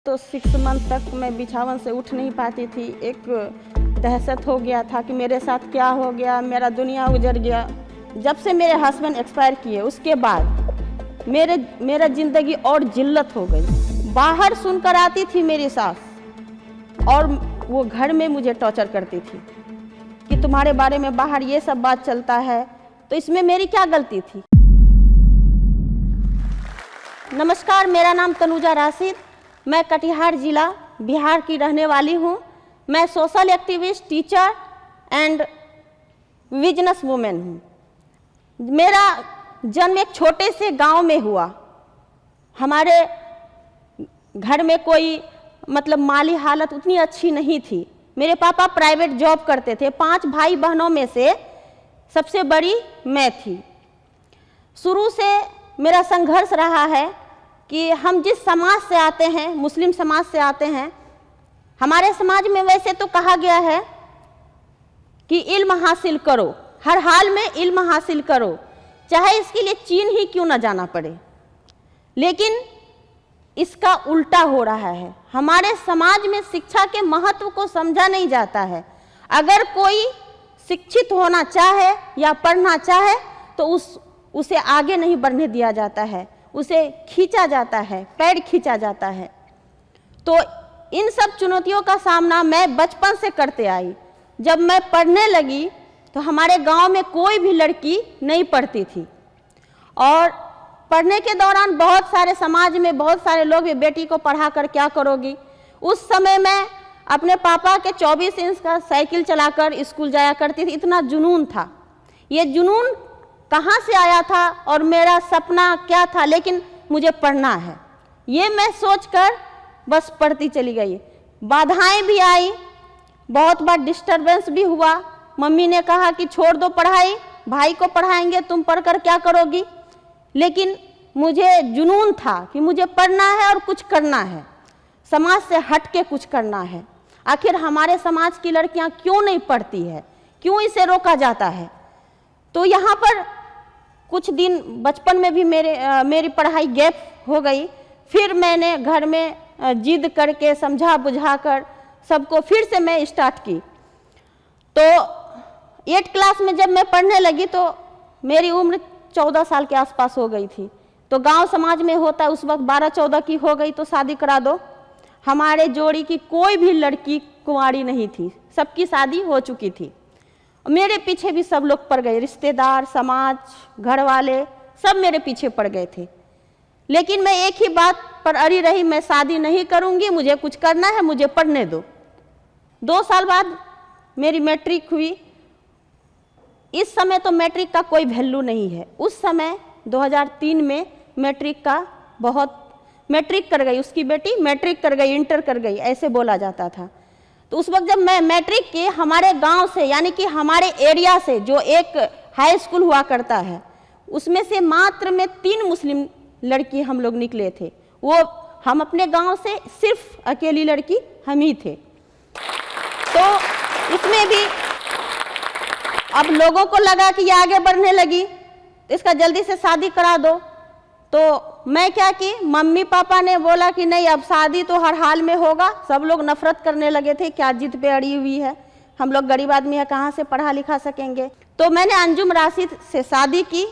तो 6 मंथ तक मैं बिछावन से उठ नहीं पाती थी। एक दहशत हो गया था कि मेरे साथ क्या हो गया, मेरा दुनिया उजड़ गया। जब से मेरे हस्बैंड एक्सपायर किए उसके बाद मेरा ज़िंदगी और जिल्लत हो गई। बाहर सुनकर आती थी मेरी सास और वो घर में मुझे टॉर्चर करती थी कि तुम्हारे बारे में बाहर ये सब बात चलता है, तो इसमें मेरी क्या गलती थी। नमस्कार, मेरा नाम तनुजा राशिद, मैं कटिहार ज़िला बिहार की रहने वाली हूँ। मैं social activist, teacher and business women हूँ। मेरा जन्म एक छोटे से गांव में हुआ। हमारे घर में कोई माली हालत उतनी अच्छी नहीं थी। मेरे पापा प्राइवेट जॉब करते थे। 5 भाई बहनों में से सबसे बड़ी मैं थी। शुरू से मेरा संघर्ष रहा है कि हम जिस समाज से आते हैं, मुस्लिम समाज से आते हैं, हमारे समाज में वैसे तो कहा गया है कि इल्म हासिल करो, हर हाल में इल्म हासिल करो, चाहे इसके लिए चीन ही क्यों ना जाना पड़े। लेकिन इसका उल्टा हो रहा है। हमारे समाज में शिक्षा के महत्व को समझा नहीं जाता है। अगर कोई शिक्षित होना चाहे या पढ़ना चाहे तो उसे आगे नहीं बढ़ने दिया जाता है, उसे खींचा जाता है, पैर खींचा जाता है। तो इन सब चुनौतियों का सामना मैं बचपन से करते आई। जब मैं पढ़ने लगी तो हमारे गांव में कोई भी लड़की नहीं पढ़ती थी और पढ़ने के दौरान बहुत सारे समाज में बहुत सारे लोग भी बेटी को पढ़ा कर क्या करोगी। उस समय मैं अपने पापा के 24 इंच का साइकिल चलाकर स्कूल जाया करती थी। इतना जुनून था। ये जुनून कहाँ से आया था और मेरा सपना क्या था, लेकिन मुझे पढ़ना है, ये मैं सोचकर बस पढ़ती चली गई। बाधाएं भी आई, बहुत बार डिस्टरबेंस भी हुआ। मम्मी ने कहा कि छोड़ दो पढ़ाई, भाई को पढ़ाएंगे, तुम पढ़कर क्या करोगी। लेकिन मुझे जुनून था कि मुझे पढ़ना है और कुछ करना है, समाज से हट के कुछ करना है। आखिर हमारे समाज की लड़कियां क्यों नहीं पढ़ती है, क्यों इसे रोका जाता है। तो यहाँ पर कुछ दिन बचपन में भी मेरी पढ़ाई गैप हो गई। फिर मैंने घर में जिद करके समझा बुझा कर सबको फिर से मैं स्टार्ट की। तो 8 क्लास में जब मैं पढ़ने लगी तो मेरी उम्र 14 साल के आसपास हो गई थी। तो गांव समाज में होता है उस वक्त 12-14 की हो गई तो शादी करा दो। हमारे जोड़ी की कोई भी लड़की कुंवारी नहीं थी, सबकी शादी हो चुकी थी। मेरे पीछे भी सब लोग पड़ गए, रिश्तेदार, समाज, घर वाले सब मेरे पीछे पड़ गए थे। लेकिन मैं एक ही बात पर अड़ी रही, मैं शादी नहीं करूंगी, मुझे कुछ करना है, मुझे पढ़ने दो। 2 साल बाद मेरी मैट्रिक हुई। इस समय तो मैट्रिक का कोई वैल्यू नहीं है। उस समय 2003 में मैट्रिक कर गई, उसकी बेटी मैट्रिक कर गई, इंटर कर गई, ऐसे बोला जाता था। तो उस वक्त जब मैं मैट्रिक की, हमारे गांव से यानी कि हमारे एरिया से जो एक हाई स्कूल हुआ करता है उसमें से मात्र में 3 मुस्लिम लड़की हम लोग निकले थे। वो हम अपने गांव से सिर्फ अकेली लड़की हम ही थे। तो इसमें भी अब लोगों को लगा कि ये आगे बढ़ने लगी तो इसका जल्दी से शादी करा दो। तो मैं क्या की, मम्मी पापा ने बोला कि नहीं, अब शादी तो हर हाल में होगा। सब लोग नफरत करने लगे थे, क्या जिद पे अड़ी हुई है, हम लोग गरीब आदमी है, कहाँ से पढ़ा लिखा सकेंगे। तो मैंने अंजुम राशिद से शादी की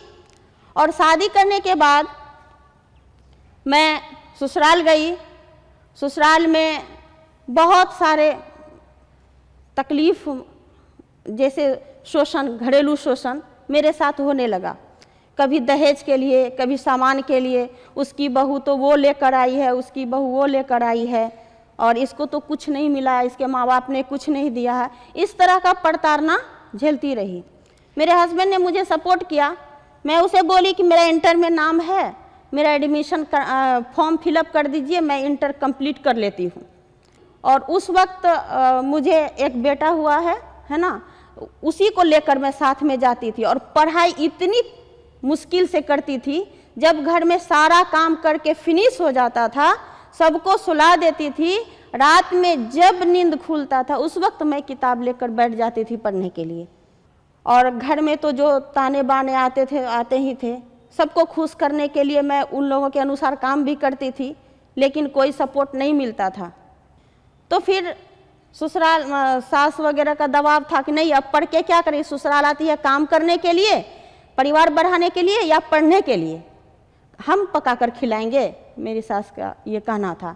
और शादी करने के बाद मैं ससुराल गई। ससुराल में बहुत सारे तकलीफ जैसे शोषण, घरेलू शोषण मेरे साथ होने लगा। कभी दहेज के लिए, कभी सामान के लिए, उसकी बहू तो वो लेकर आई है, उसकी बहू वो लेकर आई है और इसको तो कुछ नहीं मिला, इसके माँ बाप ने कुछ नहीं दिया है। इस तरह का प्रताड़ना झेलती रही। मेरे हस्बैंड ने मुझे सपोर्ट किया। मैं उसे बोली कि मेरा इंटर में नाम है, मेरा एडमिशन फॉर्म फिलअप कर दीजिए, मैं इंटर कंप्लीट कर लेती हूँ। और उस वक्त मुझे एक बेटा हुआ है ना, उसी को लेकर मैं साथ में जाती थी और पढ़ाई इतनी मुश्किल से करती थी। जब घर में सारा काम करके फिनिश हो जाता था, सबको सुला देती थी, रात में जब नींद खुलता था उस वक्त मैं किताब लेकर बैठ जाती थी पढ़ने के लिए। और घर में तो जो ताने बाने आते ही थे। सबको खुश करने के लिए मैं उन लोगों के अनुसार काम भी करती थी। लेकिन कोई सपोर्ट नहीं मिलता था। तो फिर ससुराल सास वगैरह का दबाव था कि नहीं अब पढ़ के क्या करें, ससुराल आती है काम करने के लिए, परिवार बढ़ाने के लिए या पढ़ने के लिए, हम पका कर खिलाएंगे, मेरी सास का ये कहना था।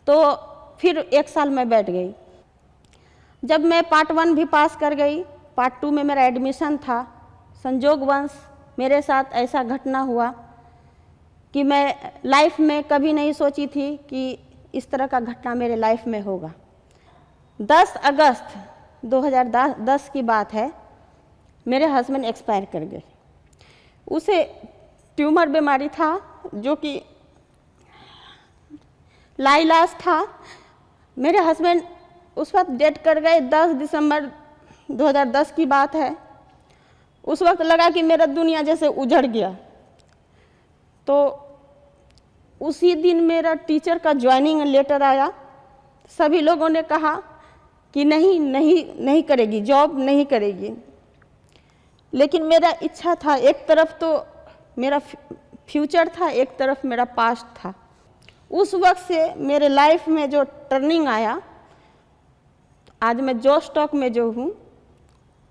तो फिर 1 साल मैं बैठ गई। जब मैं पार्ट 1 भी पास कर गई, पार्ट 2 में मेरा एडमिशन था, संजोगवश मेरे साथ ऐसा घटना हुआ कि मैं लाइफ में कभी नहीं सोची थी कि इस तरह का घटना मेरे लाइफ में होगा। 10 अगस्त 2010 की बात है, मेरे हस्बैंड एक्सपायर कर गए। उसे ट्यूमर बीमारी था जो कि लाइलाज था। मेरे हस्बैंड उस वक्त डेथ कर गए। 10 दिसंबर 2010 की बात है। उस वक्त लगा कि मेरा दुनिया जैसे उजड़ गया। तो उसी दिन मेरा टीचर का ज्वाइनिंग लेटर आया। सभी लोगों ने कहा कि नहीं करेगी, जॉब नहीं करेगी। लेकिन मेरा इच्छा था, एक तरफ तो मेरा फ्यूचर था, एक तरफ मेरा पास्ट था। उस वक्त से मेरे लाइफ में जो टर्निंग आया, आज मैं जो स्टॉक में जो हूँ,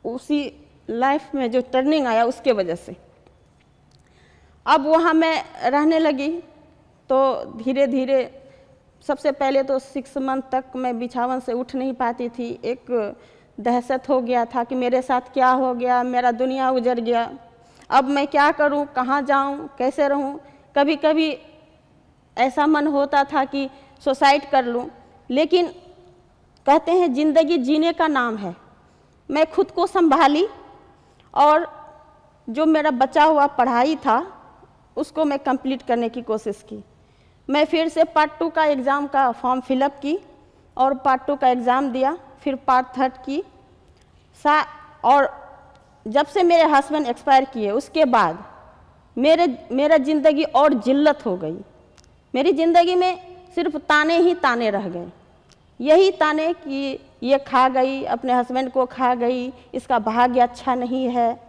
उसी लाइफ में जो टर्निंग आया उसके वजह से अब वहाँ मैं रहने लगी। तो धीरे धीरे सबसे पहले तो 6 मंथ तक मैं बिछावन से उठ नहीं पाती थी। एक दहशत हो गया था कि मेरे साथ क्या हो गया, मेरा दुनिया उजड़ गया, अब मैं क्या करूं, कहाँ जाऊं, कैसे रहूं। कभी कभी ऐसा मन होता था कि सुसाइड कर लूं, लेकिन कहते हैं ज़िंदगी जीने का नाम है। मैं खुद को संभाली और जो मेरा बचा हुआ पढ़ाई था उसको मैं कंप्लीट करने की कोशिश की। मैं फिर से पार्ट 2 का एग्ज़ाम का फॉर्म फिलअप की और पार्ट 2 का एग्ज़ाम दिया, फिर पार्ट 3 की और जब से मेरे हस्बैंड एक्सपायर किए उसके बाद मेरा ज़िंदगी और जिल्लत हो गई। मेरी ज़िंदगी में सिर्फ ताने ही ताने रह गए। यही ताने कि ये खा गई, अपने हस्बैंड को खा गई, इसका भाग्य अच्छा नहीं है।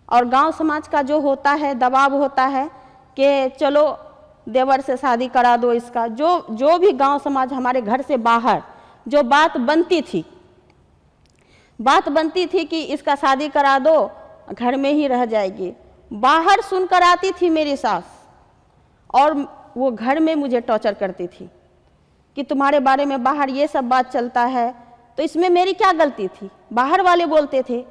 और गांव समाज का जो होता है दबाव होता है कि चलो देवर से शादी करा दो इसका। जो भी गांव समाज हमारे घर से बाहर जो बात बनती थी कि इसका शादी करा दो, घर में ही रह जाएगी, बाहर सुनकर आती थी मेरी सास और वो घर में मुझे टॉर्चर करती थी कि तुम्हारे बारे में बाहर ये सब बात चलता है, तो इसमें मेरी क्या गलती थी। बाहर वाले बोलते थे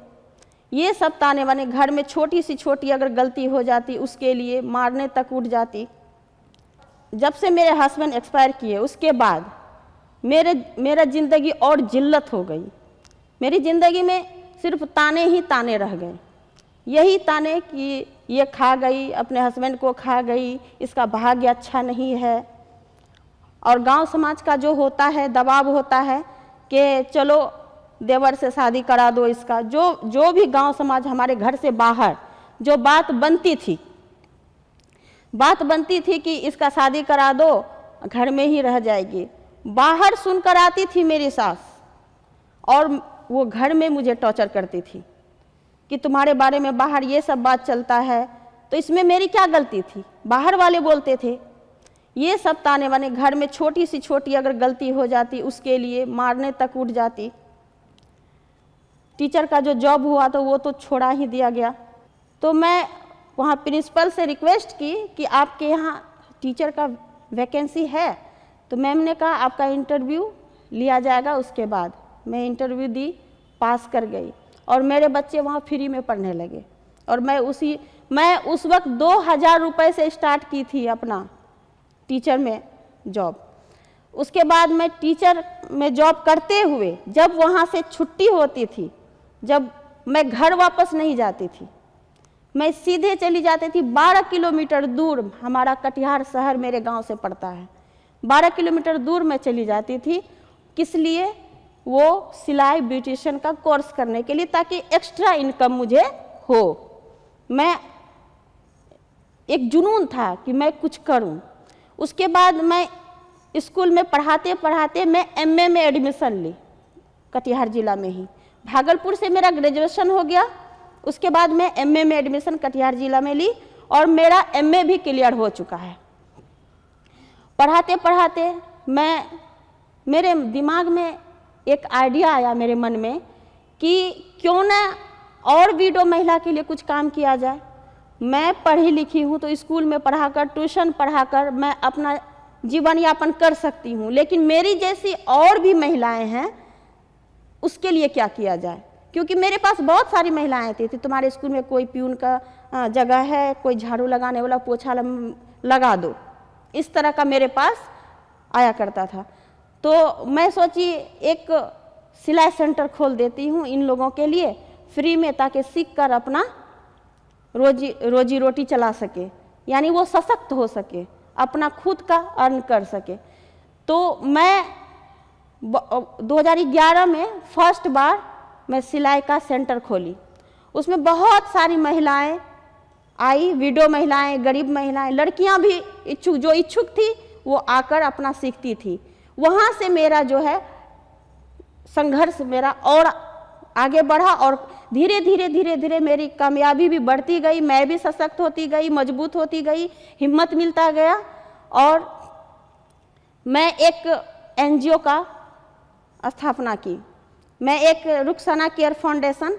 ये सब ताने वाने, घर में छोटी सी छोटी अगर गलती हो जाती उसके लिए मारने तक उठ जाती। जब से मेरे हस्बैंड एक्सपायर किए उसके बाद मेरा ज़िंदगी और जिल्लत हो गई। मेरी ज़िंदगी में सिर्फ ताने ही ताने रह गए। यही ताने कि ये खा गई, अपने हस्बैंड को खा गई, इसका भाग्य अच्छा नहीं है। और गांव समाज का जो होता है दबाव होता है कि चलो देवर से शादी करा दो इसका। जो भी गांव समाज हमारे घर से बाहर जो बात बनती थी कि इसका शादी करा दो, घर में ही रह जाएगी, बाहर सुनकर आती थी मेरी सास और वो घर में मुझे टॉर्चर करती थी कि तुम्हारे बारे में बाहर ये सब बात चलता है, तो इसमें मेरी क्या गलती थी। बाहर वाले बोलते थे ये सब ताने वाने, घर में छोटी सी छोटी अगर गलती हो जाती उसके लिए मारने तक उठ जाती। टीचर का जो जॉब हुआ तो वो तो छोड़ा ही दिया गया। तो मैं वहाँ प्रिंसिपल से रिक्वेस्ट की कि आपके यहाँ टीचर का वैकेंसी है। तो मैम ने कहा आपका इंटरव्यू लिया जाएगा। उसके बाद मैं इंटरव्यू दी, पास कर गई और मेरे बच्चे वहाँ फ्री में पढ़ने लगे। और मैं उस वक्त 2000 रुपये से स्टार्ट की थी अपना टीचर में जॉब। उसके बाद मैं टीचर में जॉब करते हुए जब वहाँ से छुट्टी होती थी, जब मैं घर वापस नहीं जाती थी, मैं सीधे चली जाती थी 12 किलोमीटर दूर, हमारा कटिहार शहर मेरे गांव से पड़ता है, 12 किलोमीटर दूर मैं चली जाती थी। किस लिए? वो सिलाई ब्यूटिशियन का कोर्स करने के लिए, ताकि एक्स्ट्रा इनकम मुझे हो। मैं एक जुनून था कि मैं कुछ करूं। उसके बाद मैं स्कूल में पढ़ाते पढ़ाते मैं एमए में एडमिशन ली, कटिहार जिला में ही। भागलपुर से मेरा ग्रेजुएशन हो गया। उसके बाद मैं एमए में एडमिशन कटिहार जिला में ली और मेरा एमए भी क्लियर हो चुका है। पढ़ाते पढ़ाते मेरे दिमाग में एक आइडिया आया मेरे मन में कि क्यों ना और विडो महिला के लिए कुछ काम किया जाए। मैं पढ़ी लिखी हूँ तो स्कूल में पढ़ाकर, ट्यूशन पढ़ाकर मैं अपना जीवन यापन कर सकती हूँ, लेकिन मेरी जैसी और भी महिलाएं हैं, उसके लिए क्या किया जाए। क्योंकि मेरे पास बहुत सारी महिलाएं थी तुम्हारे स्कूल में कोई प्यून का जगह है, कोई झाड़ू लगाने वाला, पोछा लगा दो, इस तरह का मेरे पास आया करता था। तो मैं सोची एक सिलाई सेंटर खोल देती हूँ इन लोगों के लिए फ्री में, ताकि सीख कर अपना रोजी रोटी चला सके, यानी वो सशक्त हो सके, अपना खुद का अर्न कर सके। तो मैं 2011 में फर्स्ट बार मैं सिलाई का सेंटर खोली। उसमें बहुत सारी महिलाएं आई, विडो महिलाएं, गरीब महिलाएं, लड़कियां भी जो इच्छुक थी वो आकर अपना सीखती थी। वहाँ से मेरा जो है संघर्ष मेरा और आगे बढ़ा और धीरे धीरे धीरे मेरी कामयाबी भी बढ़ती गई, मैं भी सशक्त होती गई, मजबूत होती गई, हिम्मत मिलता गया। और मैं एक NGO का स्थापना की। मैं एक रुखसाना केयर फाउंडेशन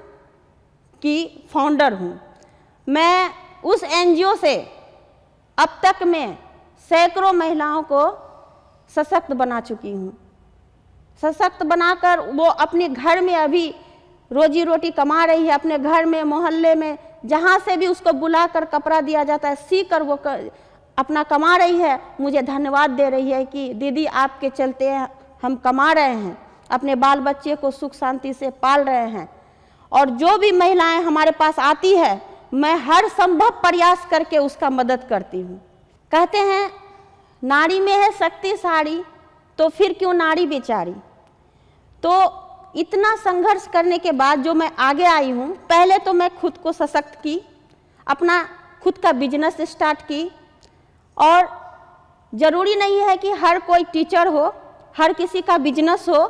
की फाउंडर हूँ। मैं उस NGO से अब तक मैं सैकड़ों महिलाओं को सशक्त बना चुकी हूँ। सशक्त बनाकर वो अपने घर में अभी रोजी रोटी कमा रही है, अपने घर में, मोहल्ले में, जहाँ से भी उसको बुलाकर कपड़ा दिया जाता है, सी कर वो अपना कमा रही है। मुझे धन्यवाद दे रही है कि दीदी आपके चलते हम कमा रहे हैं, अपने बाल बच्चे को सुख शांति से पाल रहे हैं। और जो भी महिलाएं हमारे पास आती है, मैं हर संभव प्रयास करके उसका मदद करती हूँ। कहते हैं नारी में है शक्ति सारी, तो फिर क्यों नारी बेचारी। तो इतना संघर्ष करने के बाद जो मैं आगे आई हूँ, पहले तो मैं खुद को सशक्त की, अपना खुद का बिजनेस स्टार्ट की। और ज़रूरी नहीं है कि हर कोई टीचर हो, हर किसी का बिजनेस हो,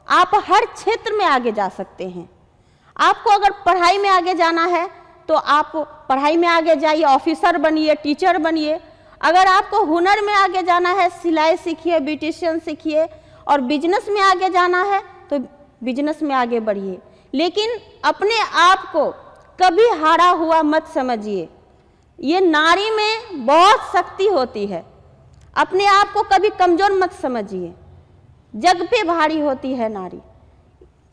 आप हर क्षेत्र में आगे जा सकते हैं। आपको अगर पढ़ाई में आगे जाना है तो आप पढ़ाई में आगे जाइए, ऑफिसर बनिए, टीचर बनिए। अगर आपको हुनर में आगे जाना है, सिलाई सीखिए, ब्यूटिशियन सीखिए। और बिजनेस में आगे जाना है तो बिजनेस में आगे बढ़िए, लेकिन अपने आप को कभी हारा हुआ मत समझिए। ये नारी में बहुत शक्ति होती है, अपने आप को कभी कमजोर मत समझिए। जग पे भारी होती है नारी।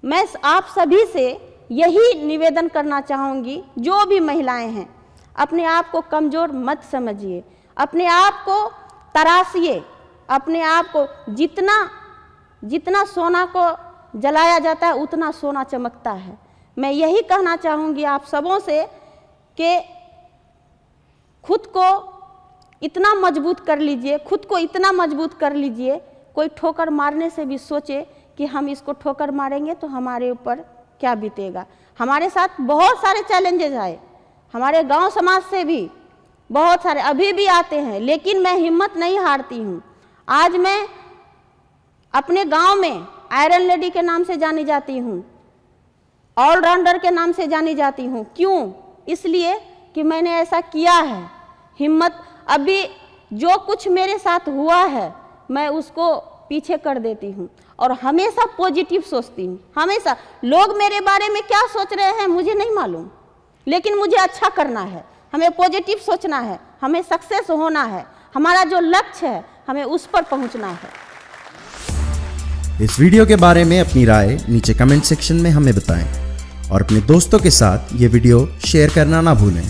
मैं आप सभी से यही निवेदन करना चाहूँगी, जो भी महिलाएं हैं, अपने आप को कमजोर मत समझिए, अपने आप को तराशिए। अपने आप को जितना सोना को जलाया जाता है उतना सोना चमकता है। मैं यही कहना चाहूँगी आप सबों से कि खुद को इतना मजबूत कर लीजिए, खुद को इतना मजबूत कर लीजिए, कोई ठोकर मारने से भी सोचे कि हम इसको ठोकर मारेंगे तो हमारे ऊपर क्या बीतेगा। हमारे साथ बहुत सारे चैलेंजेस आए, हमारे गांव समाज से भी बहुत सारे अभी भी आते हैं, लेकिन मैं हिम्मत नहीं हारती हूँ। आज मैं अपने गांव में आयरन लेडी के नाम से जानी जाती हूँ, ऑलराउंडर के नाम से जानी जाती हूँ। क्यों? इसलिए कि मैंने ऐसा किया है। हिम्मत, अभी जो कुछ मेरे साथ हुआ है मैं उसको पीछे कर देती हूँ और हमेशा पॉजिटिव सोचती हूँ। हमेशा लोग मेरे बारे में क्या सोच रहे हैं मुझे नहीं मालूम, लेकिन मुझे अच्छा करना है, हमें पॉजिटिव सोचना है, हमें सक्सेस होना है, हमारा जो लक्ष्य है हमें उस पर पहुँचना है। इस वीडियो के बारे में अपनी राय नीचे कमेंट सेक्शन में हमें बताएं और अपने दोस्तों के साथ ये वीडियो शेयर करना ना भूलें।